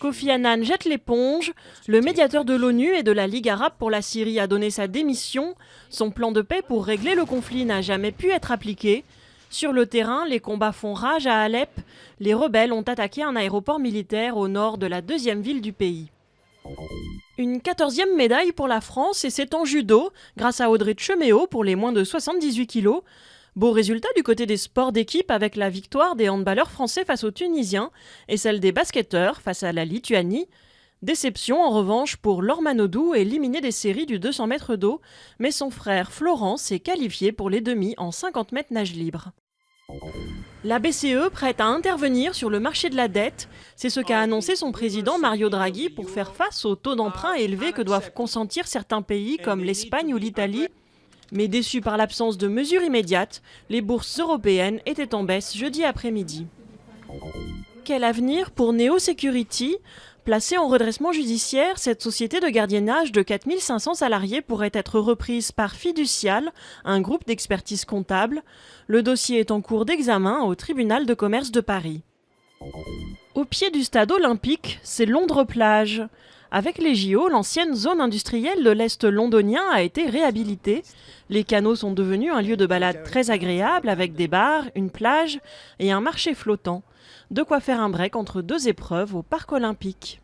Kofi Annan jette l'éponge, le médiateur de l'ONU et de la Ligue arabe pour la Syrie a donné sa démission, son plan de paix pour régler le conflit n'a jamais pu être appliqué. Sur le terrain, les combats font rage à Alep, les rebelles ont attaqué un aéroport militaire au nord de la deuxième ville du pays. Une 14e médaille pour la France et c'est en judo, grâce à Audrey Tcheméo pour les moins de 78 kilos. Beau résultat du côté des sports d'équipe avec la victoire des handballeurs français face aux Tunisiens et celle des basketteurs face à la Lituanie. Déception en revanche pour Laure Manodou, éliminée des séries du 200 mètres d'eau, mais son frère Florent s'est qualifié pour les demi en 50 mètres nage libre. La BCE prête à intervenir sur le marché de la dette, c'est ce qu'a annoncé son président Mario Draghi pour faire face aux taux d'emprunt élevés que doivent consentir certains pays comme l'Espagne ou l'Italie. Mais déçus par l'absence de mesures immédiates, les bourses européennes étaient en baisse jeudi après-midi. Quel avenir pour Neo Security ? Placée en redressement judiciaire, cette société de gardiennage de 4500 salariés pourrait être reprise par Fiducial, un groupe d'expertise comptable. Le dossier est en cours d'examen au tribunal de commerce de Paris. Au pied du stade olympique, c'est Londres-Plage. Avec les JO, l'ancienne zone industrielle de l'Est londonien a été réhabilitée. Les canaux sont devenus un lieu de balade très agréable avec des bars, une plage et un marché flottant. De quoi faire un break entre deux épreuves au parc olympique.